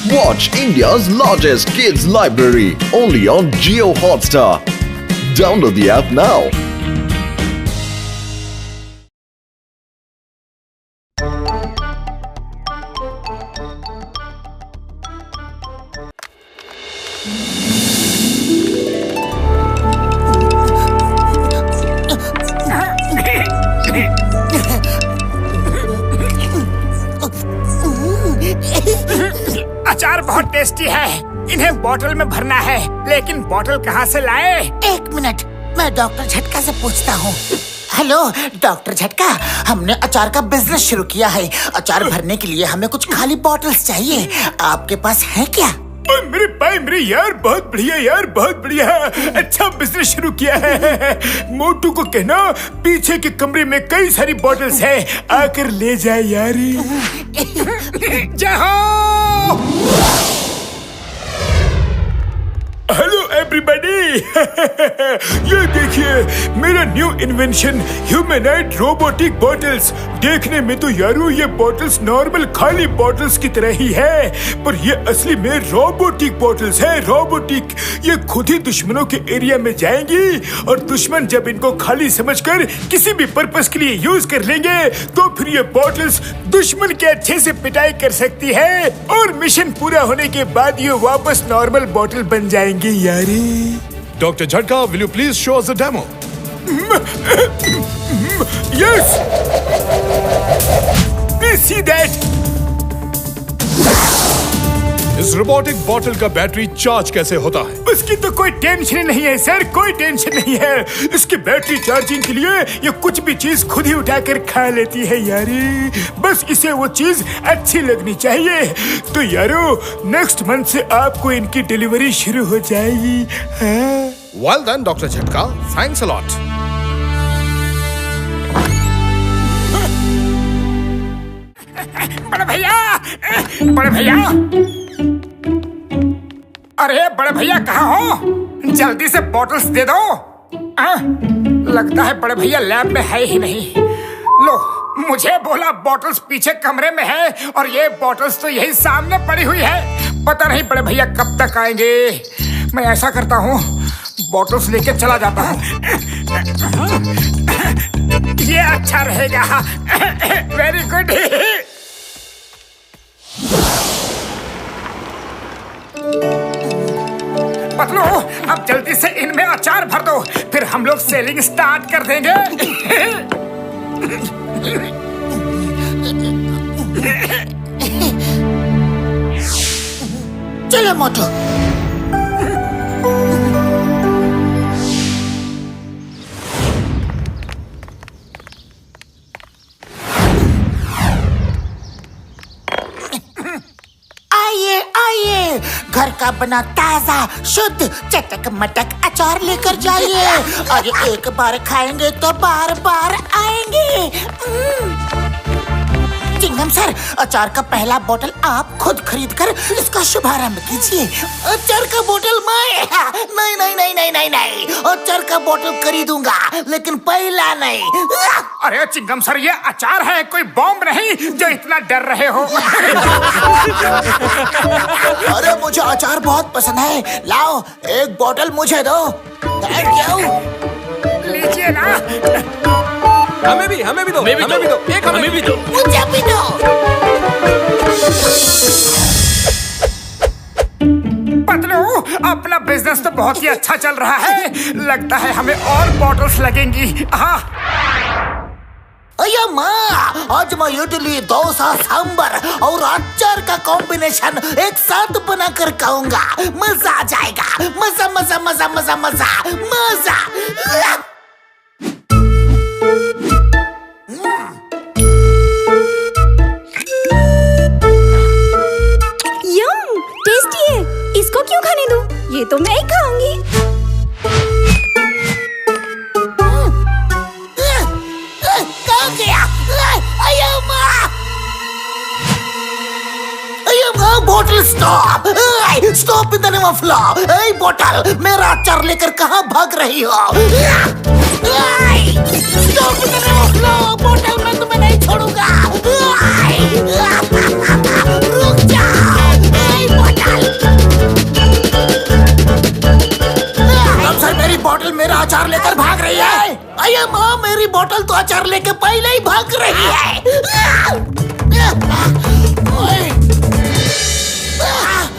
Watch India's largest kids library only on Jio Hotstar. Download the app now. अचार बहुत tasty है। इन्हें बोतल में भरना है, लेकिन बोतल कहाँ से लाए? एक मिनट, मैं डॉक्टर झटका से पूछता हूँ। हेलो डॉक्टर झटका, हमने अचार का बिजनेस शुरू किया है। अचार भरने के लिए हमें कुछ खाली बॉटल्स चाहिए, आपके पास है क्या? मेरे भाई मेरे यार, बहुत बढ़िया यार, बहुत बढ़िया। अच्छा बिजनेस शुरू किया है। मोटू को कहना पीछे के कमरे में कई सारी बॉटल्स है, आकर ले जाए यार। जाओ। Hello everybody. ये देखिए मेरा न्यू इन्वेंशन ह्यूमैनॉइड रोबोटिक बॉटल्स। देखने में तो यारो ये बॉटल्स नॉर्मल खाली बॉटल्स की तरह ही है, पर ये असली में रोबोटिक बॉटल्स है। रोबोटिक। ये खुद ही दुश्मनों के एरिया में जाएंगी और दुश्मन जब इनको खाली समझकर किसी भी पर्पस के लिए यूज कर लेंगे तो फिर ये बॉटल्स दुश्मन के अच्छे से पिटाई कर सकती है और मिशन पूरा होने के बाद ये वापस नॉर्मल बॉटल बन जाएंगी यारी। Dr. Jhatka, will you please show us the demo? Yes! Please see that! इस रोबोटिक बॉटल का बैटरी चार्ज कैसे होता है? उसकी तो कोई टेंशन नहीं है सर, कोई टेंशन नहीं है। इसकी बैटरी चार्जिंग के लिए ये कुछ भी चीज खुद ही उठाकर खा लेती है यारी। बस इसे वो चीज अच्छी लगनी चाहिए। तो यारो नेक्स्ट मंथ से आपको इनकी डिलीवरी शुरू हो जाएगी। हाँ? Well done, Dr. Jhatka. Thanks a lot. बड़े भैया, बड़े भैया। अरे बड़े भैया कहाँ हो? जल्दी से बॉटल्स दे दो। लगता है बड़े भैया लैब में है ही नहीं। लो, मुझे बोला बॉटल्स पीछे कमरे में है और ये बॉटल्स तो यही सामने पड़ी हुई है। पता नहीं बड़े भैया कब तक आएंगे। मैं ऐसा करता हूँ, बॉटल्स लेके चला जाता हूँ। ये अच्छा रहेगा। Very good. पतलू, अब जल्दी से इनमें अचार भर दो, फिर हम लोग सेलिंग स्टार्ट कर देंगे। चलो मोटू। आइए आइए, घर का बना ताजा शुद्ध चटक मटक अचार लेकर जाइए और एक बार खाएंगे तो बार बार आएंगे। चिंगम सर, अचार का पहला बोतल आप खुद खरीद कर इसका शुभारंभ कीजिए। अचार का बोतल मैं नहीं नहीं नहीं नहीं नहीं नहीं, अचार का बोतल खरीदूंगा लेकिन पहला नहीं। अरे चिंगम सर, ये अचार है, कोई बॉम्ब नहीं जो इतना डर रहे हो। अरे मुझे अचार बहुत पसंद है, लाओ एक बोतल मुझे दो। Thank you. लीजिए ना। हमें भी दो, हमें भी दो, एक हमें भी दो, मुझे भी दो। पतलू, अपना बिजनेस तो बहुत ही अच्छा चल रहा है, लगता है हमें और बॉटल्स लगेंगी। हाँ। अया माँ, आज मैं इडली डोसा सांबर और अचार का कॉम्बिनेशन एक साथ बनाकर खाऊंगा। मजा आ जाएगा। मजा मजा मजा मजा मजा मजा। यम, टेस्टी है। इसको क्यों खाने दूं? ये तो मैं ही खाऊंगी। कहाँ गया? बोतल stop! Stop in the name of law! बोतल, मेरा अचार लेकर कहाँ भाग रही हो? Stop in the name of law! बोतल, मैं तुम्हें नहीं छोड़ूंगा! रुक जाओ! अचार लेके पहले ही भाग रही है।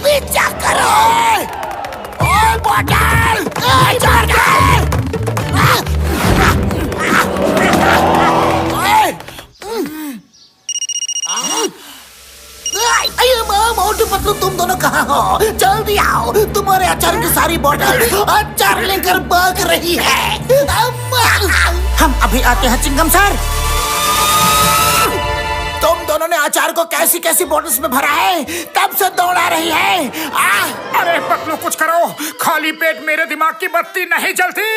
पीछा करो। ओए बॉटल, अचार दे। मोटू पतलू, तुम दोनों कहाँ हो? जल्दी आओ, तुम्हारे अचार की सारी बॉटल अचार लेकर भाग रही है। हम अभी आते हैं चिंगम सर। तुम दोनों ने अचार को कैसी कैसी बॉटल्स में भरा है? तब से दौड़ा रही है। अरे पतलू कुछ करो, खाली पेट मेरे दिमाग की बत्ती नहीं जलती।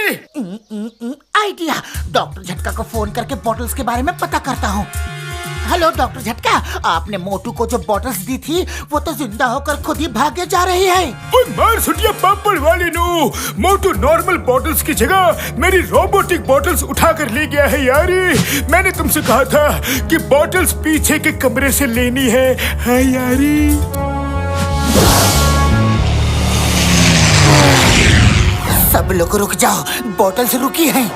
आइडिया, डॉक्टर झटका को फोन करके बॉटल्स के बारे में पता करता हूँ। हेलो डॉक्टर झटका, आपने मोटू को जो बॉटल्स दी थी वो तो जिंदा होकर खुद ही भागे जा रही है। मार सुटिया पापड़ वाली नू, मोटू नॉर्मल बॉटल्स की जगह मेरी रोबोटिक बॉटल्स उठा कर ले गया है यारी। मैंने तुमसे कहा था कि बॉटल्स पीछे के कमरे से लेनी है यारी। सब लोग रुक जाओ, बॉटल्स रुकी हैं।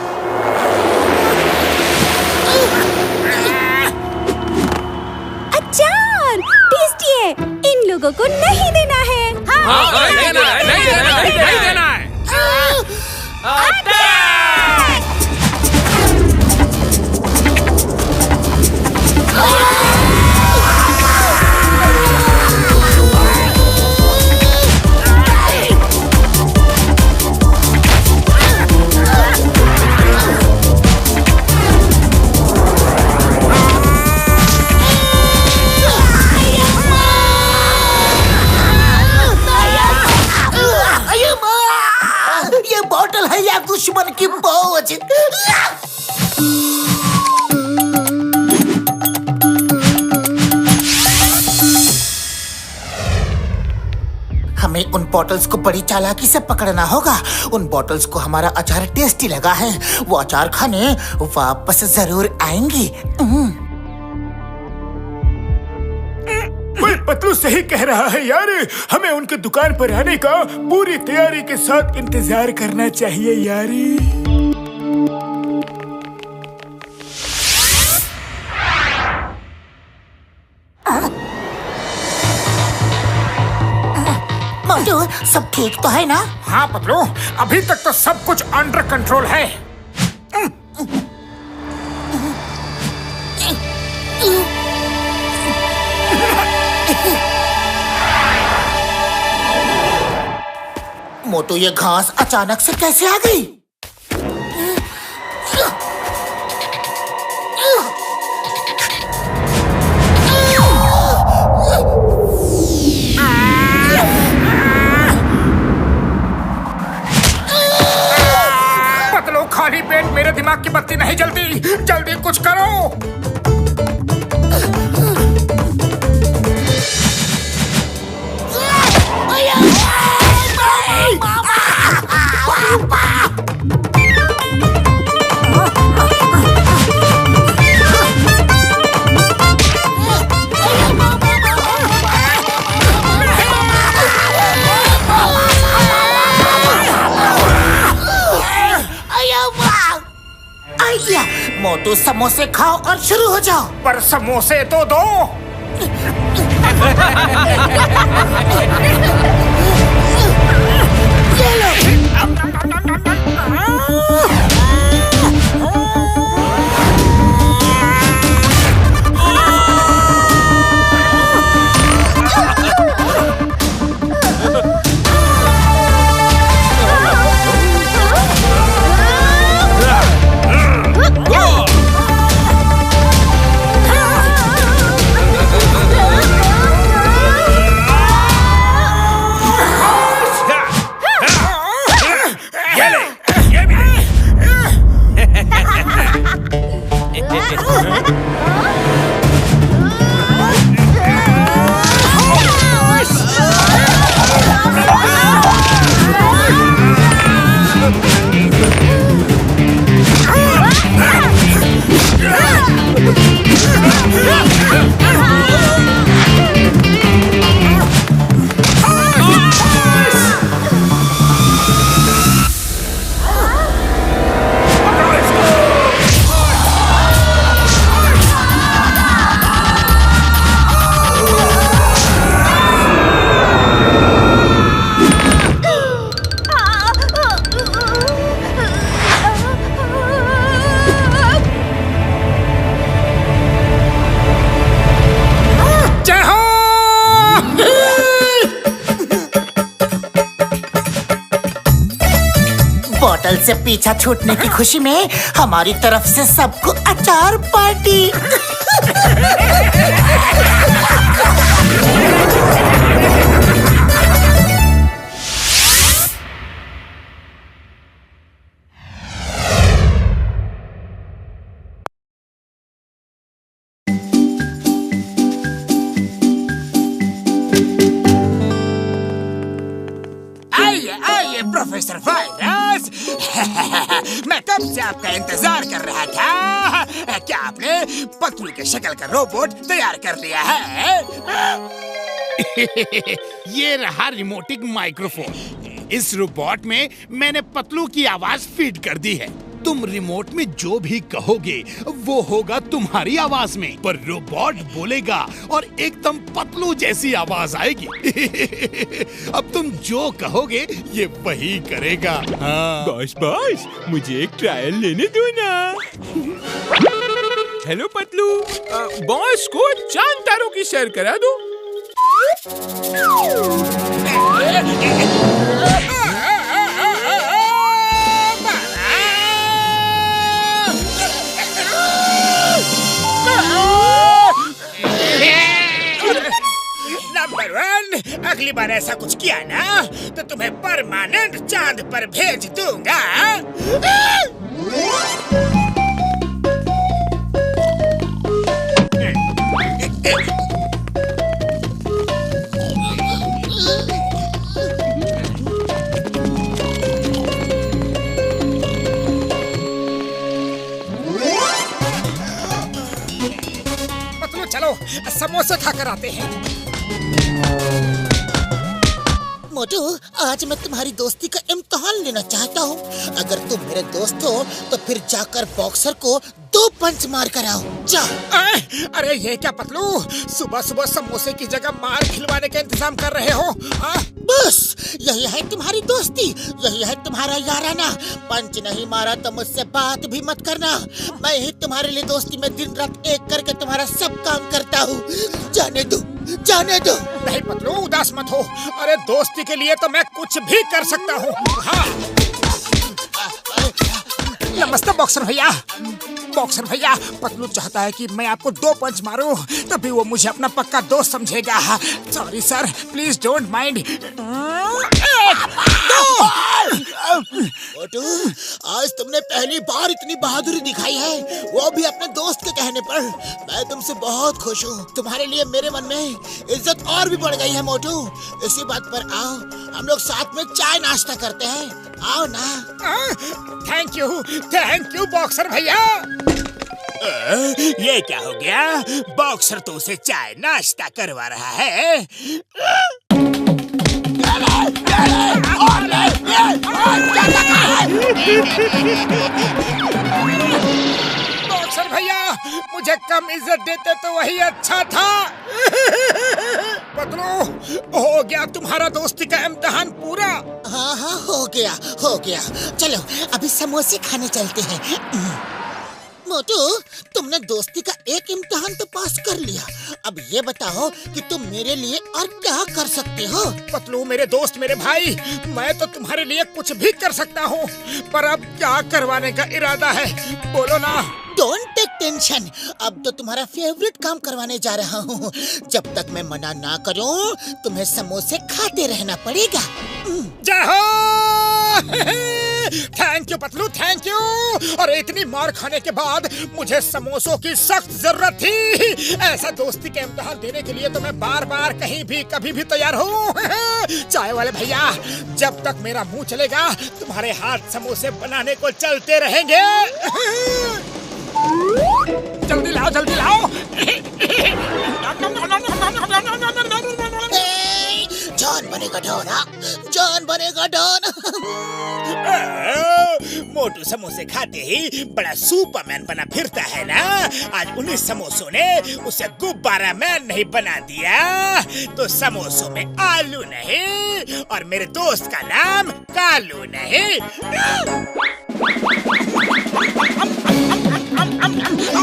अचार टेस्टी है, इन लोगों को नहीं देना है। हाँ, नहीं देना है, नहीं देना है, नहीं देना है। दुश्मन की पहुंच। हमें उन बॉटल्स को बड़ी चालाकी से पकड़ना होगा। उन बॉटल्स को हमारा अचार टेस्टी लगा है, वो अचार खाने वापस जरूर आएंगी। पतलू सही कह रहा है यार, हमें उनके दुकान पर आने का पूरी तैयारी के साथ इंतजार करना चाहिए यारी। मोटू, सब ठीक तो है ना? हाँ पतलू, अभी तक तो सब कुछ अंडर कंट्रोल है। मोटू, ये घास अचानक से कैसे आ गई? पतलू, खाली पेट मेरे दिमाग की बत्ती नहीं जलती, जल्दी कुछ करो। मोटू, समोसे खाओ और शुरू हो जाओ। पर समोसे तो दो। से पीछा छूटने की खुशी में हमारी तरफ से सबको अचार पार्टी। प्रोफेसर वायरस, मैं कब से आपका इंतजार कर रहा था। क्या आपने पतलू के शक्ल का रोबोट तैयार कर लिया है? ये रहा रिमोटिक माइक्रोफोन। इस रोबोट में मैंने पतलू की आवाज फीड कर दी है। तुम रिमोट में जो भी कहोगे वो होगा तुम्हारी आवाज में, पर रोबोट बोलेगा और एकदम पतलू जैसी आवाज आएगी। अब तुम जो कहोगे ये वही करेगा। हाँ। बॉस मुझे एक ट्रायल लेने दो ना। हेलो पतलू, बॉस को चांद तारों की सैर करा दो। नंबर 1, अगली बार ऐसा कुछ किया ना तो तुम्हें परमानेंट चांद पर भेज दूंगा। पतलू चलो समोसे खाकर आते हैं। मोटू, आज मैं तुम्हारी दोस्ती का इम्तिहान लेना चाहता हूँ। अगर तुम मेरे दोस्त हो तो फिर जाकर बॉक्सर को 2 पंच मार कर आओ। जाओ। अरे ये क्या पतलू, सुबह सुबह समोसे की जगह मार खिलवाने का इंतजाम कर रहे हो? बस यही है तुम्हारी दोस्ती, यही है तुम्हारा याराना। पंच नहीं मारा तो मुझसे बात भी मत करना। मैं ही तुम्हारे लिए दोस्ती में दिन रात एक करके तुम्हारा सब काम करता हूँ। जाने दो, जाने दो। नहीं पतलू, उदास मत हो। अरे दोस्ती के लिए तो मैं कुछ भी कर सकता हूँ। हाँ। नमस्ते बॉक्सर भैया। बॉक्सर भैया, पतलू चाहता है कि मैं आपको 2 पंच मारूं, तभी वो मुझे अपना पक्का दोस्त समझेगा। Sorry sir, please don't mind. 1, 2। मोटू, आज तुमने पहली बार इतनी बहादुरी दिखाई है, वो भी अपने दोस्त के कहने पर। मैं तुमसे बहुत खुश हूँ। तुम्हारे लिए मेरे मन में इज्जत और भी बढ़ गई है मोटू। इसी बात पर आओ, हम लोग साथ में चाय नाश्ता करते हैं। आओ ना। थैंक यू बॉक्सर भैया। ये क्या हो गया? बॉक्सर तो उसे चाय नाश्ता करवा रहा है। बॉक्सर भैया, मुझे कम इज्जत देते तो वही अच्छा था। पतलू, हो गया तुम्हारा दोस्ती का इम्तिहान पूरा। हाँ हाँ, हो गया। चलो अभी समोसे खाने चलते हैं। मोटू, तुमने दोस्ती का एक इम्तिहान तो पास कर लिया। अब ये बताओ कि तुम मेरे लिए और क्या कर सकते हो? पतलू मेरे दोस्त, मेरे भाई, मैं तो तुम्हारे लिए कुछ भी कर सकता हूँ, पर अब क्या करवाने का इरादा है बोलो ना। डोंट टेक टेंशन, अब तो तुम्हारा फेवरेट काम करवाने जा रहा हूँ। जब तक मैं मना ना करूँ तुम्हें समोसे खाते रहना पड़ेगा। Thank you Patlu, thank you. और इतनी मार खाने के बाद मुझे समोसों की सख्त जरूरत थी। ऐसा दोस्ती के इम्तिहान देने के लिए तो मैं बार बार कहीं भी कभी भी तैयार हूँ। चाय वाले भैया, जब तक मेरा मुंह चलेगा तुम्हारे हाथ समोसे बनाने को चलते रहेंगे। जल्दी लाओ, जल्दी लाओ। जान बनेगा डॉन, जान बनेगा डॉन। मोटू समोसे खाते ही बड़ा सुपरमैन बना फिरता है ना। आज उन्हीं समोसों ने उसे गुब्बारा मैन नहीं बना दिया। तो समोसों में आलू नहीं और मेरे दोस्त का नाम कालू नहीं।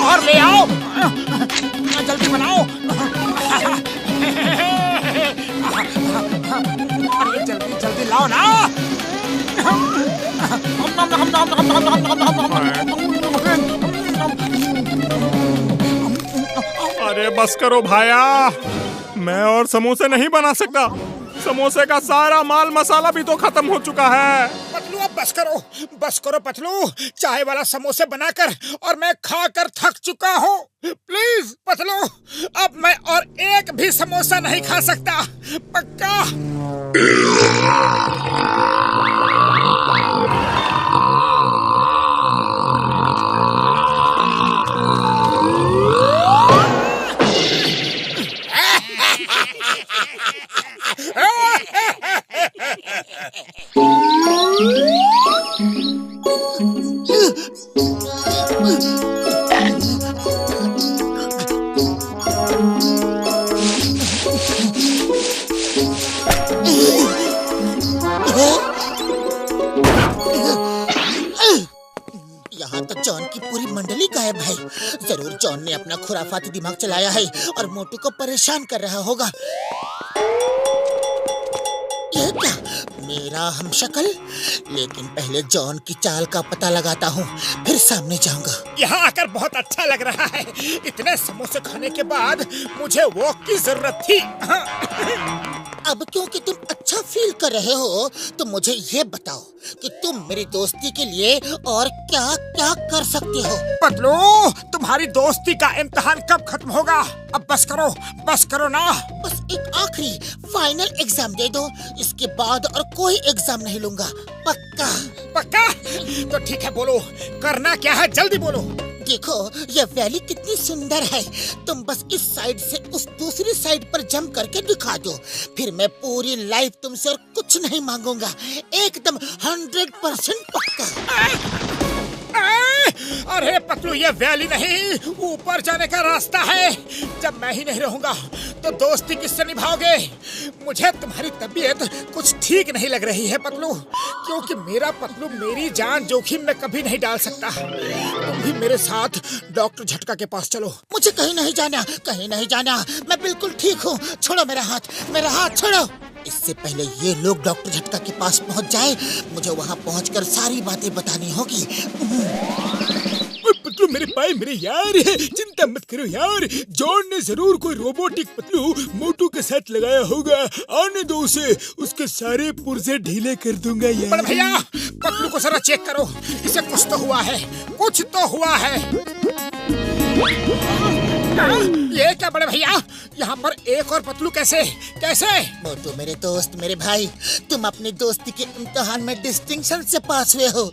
और ले आओ, जल्दी बनाओ। अरे जल्दी जल्दी लाओ ना। अरे बस करो भाया, मैं और समोसे नहीं बना सकता। समोसे का सारा माल मसाला भी तो खत्म हो चुका है। पतलू अब बस करो पतलू। चाय वाला समोसे बनाकर और मैं खाकर थक चुका हूँ। प्लीज पतलू, अब मैं और एक भी समोसा नहीं खा सकता, पक्का। यहाँ तो जॉन की पूरी मंडली गायब है। जरूर जॉन ने अपना खुराफाती दिमाग चलाया है और मोटू को परेशान कर रहा होगा। ये क्या, मेरा हमशक्ल? लेकिन पहले जॉन की चाल का पता लगाता हूँ, फिर सामने जाऊंगा। यहाँ आकर बहुत अच्छा लग रहा है। इतने समोसे खाने के बाद मुझे वॉक की जरूरत थी। अब क्योंकि तुम अच्छा फील कर रहे हो तो मुझे ये बताओ कि तुम मेरी दोस्ती के लिए और क्या क्या कर सकते हो। पतलू, तुम्हारी दोस्ती का इम्तिहान कब खत्म होगा? अब बस करो ना। बस एक आखिरी फाइनल एग्जाम दे दो, इसके बाद और कोई एग्जाम नहीं लूंगा, पक्का? तो ठीक है, बोलो करना क्या है, जल्दी बोलो। देखो ये वैली कितनी सुंदर है, तुम बस इस साइड से उस दूसरी साइड पर जंप करके दिखा दो, फिर मैं पूरी लाइफ तुमसे और कुछ नहीं मांगूंगा, एकदम 100% पक्का। अरे पतलू, ये वैली नहीं, ऊपर जाने का रास्ता है। जब मैं ही नहीं रहूंगा तो दोस्ती किससे निभाओगे? मुझे तुम्हारी तबीयत कुछ ठीक नहीं लग रही है पतलू, क्योंकि मेरा पतलू मेरी जान जोखिम में कभी नहीं डाल सकता। तुम भी मेरे साथ डॉक्टर झटका के पास चलो। मुझे कहीं नहीं जाना, मैं बिल्कुल ठीक हूँ। छोड़ो मेरा हाथ छोड़ो। इससे पहले ये लोग डॉक्टर झटका के पास पहुँच जाए, मुझे वहाँ पहुँचकर सारी बातें बतानी होगी। पतलू मेरे भाई, मेरे यार, चिंता मत करो यार। जॉन ने जरूर कोई रोबोटिक पतलू मोटू के साथ लगाया होगा। आने दो उसे, उसके सारे पुर्जे ढीले कर दूंगा यार। बड़े भैया, पतलू को जरा चेक करो, इसे कुछ तो हुआ है। ये क्या बड़े भैया, यहाँ पर एक और पतलू कैसे? मोटू मेरे दोस्त, मेरे भाई, तुम अपनी दोस्ती के इम्तिहान में डिस्टिंक्शन से पास हुए हो।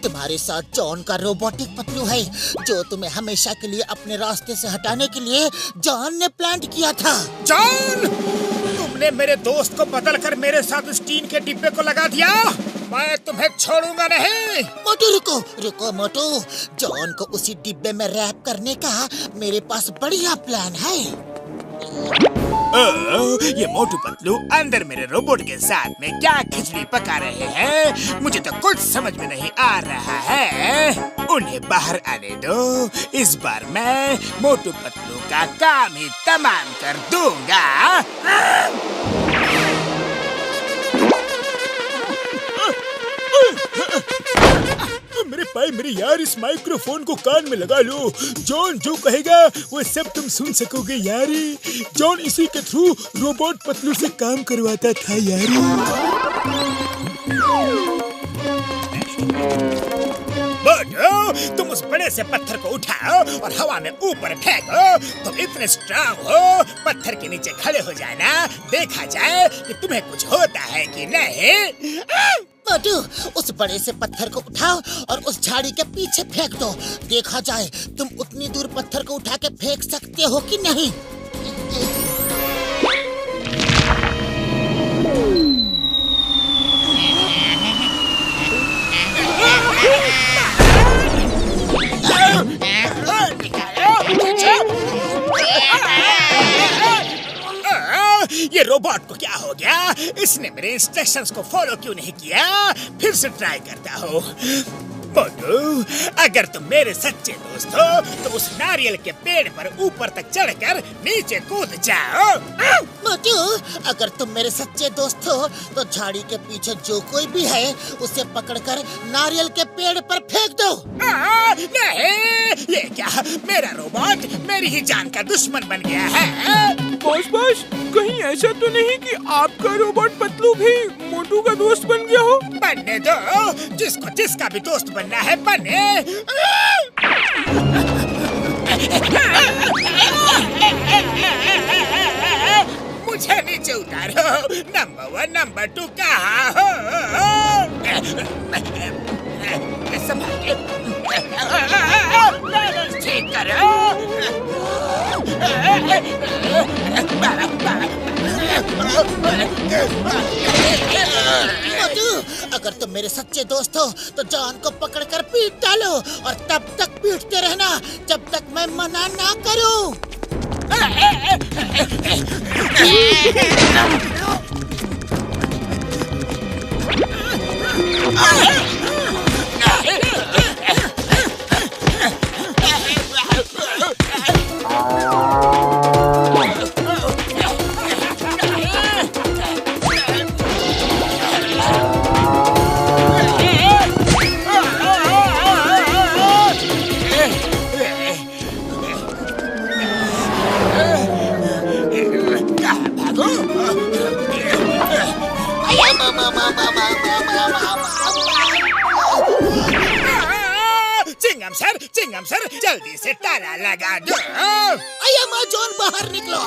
तुम्हारे साथ जॉन का रोबोटिक पतलू है, जो तुम्हें हमेशा के लिए अपने रास्ते से हटाने के लिए जॉन ने प्लान किया था। जॉन, तुमने मेरे दोस्त को बदल कर मेरे साथ उस टीन के डिब्बे को लगा दिया। मैं तुम्हें छोड़ूंगा नहीं। मोटू रुको मोटू, जॉन को उसी डिब्बे में रैप करने का मेरे पास बढ़िया प्लान है। ये मोटू पतलू अंदर मेरे रोबोट के साथ में क्या खिचड़ी पका रहे हैं, मुझे तो कुछ समझ में नहीं आ रहा है। उन्हें बाहर आने दो, इस बार मैं मोटू पतलू का काम ही तमाम कर दूंगा। मेरे भाई, मेरे यार, इस माइक्रोफोन को कान में लगा लो। जॉन जो कहेगा वो सब तुम सुन सकोगे यार। जॉन इसी के थ्रू रोबोट पतलू से काम करवाता था यार। तुम उस बड़े से पत्थर को उठाओ और हवा में ऊपर फेंको। तुम इतने स्ट्रांग हो, पत्थर के नीचे खड़े हो जाना, देखा जाए कि तुम्हें कुछ होता है कि नहीं। मोटू, उस बड़े से पत्थर को उठाओ और उस झाड़ी के पीछे फेंक दो, देखा जाए तुम उतनी दूर पत्थर को उठा के फेंक सकते हो कि नहीं। ये रोबोट को क्या हो गया? इसने मेरे इंस्ट्रक्शंस को फॉलो क्यों नहीं किया? फिर से ट्राई करता हूँ। मोटू, अगर तुम मेरे सच्चे दोस्त हो तो उस नारियल के पेड़ पर ऊपर तक चढ़कर नीचे कूद जाओ। मोटू, अगर तुम मेरे सच्चे दोस्त हो तो झाड़ी के पीछे जो कोई भी है उसे पकड़कर नारियल के पेड़ पर फेंक दो। नहीं, ये क्या, मेरा रोबोट मेरी ही जान का दुश्मन बन गया है। बॉस कहीं ऐसा तो नहीं कि आपका रोबोट पतलू भी मोटू का दोस्त बन गया हो? बनने दो, जिसको जिसका भी दोस्त बनना है बने। मुझे नीचे उतारो। नंबर 1 नंबर 2 कहाँ हो? संभाल, ठीक करो। मोटू, अगर तुम मेरे सच्चे दोस्त हो तो जॉन को पकड़कर पीट डालो और तब तक पीटते रहना जब तक मैं मना ना करूं। चिंगम सर, जल्दी से ताला लगा दो। जॉन, बाहर निकलो।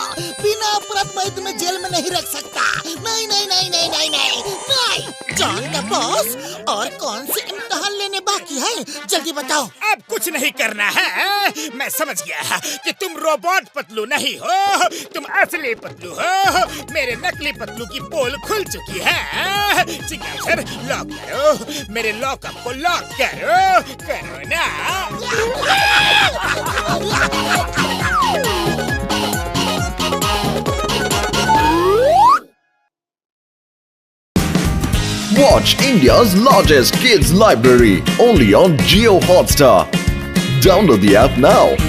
बिना अपराध मैं तुम्हें जेल में नहीं रख सकता। नहीं नहीं नहीं नहीं नहीं नहीं नहीं। जॉन का बॉस, और कौन से इम्तिहान लेने बाकी है? जल्दी बताओ। अब कुछ नहीं करना है। मैं समझ गया कि तुम रोबोट पतलू नहीं हो, तुम असली पतलू हो। मेरे नकली पतलू की पोल खुल चुकी है। चिंगम सर, लॉक करो, मेरे लॉकअप को लॉक करो। करो ना। Watch India's largest kids library only on Jio Hotstar. Download the app now.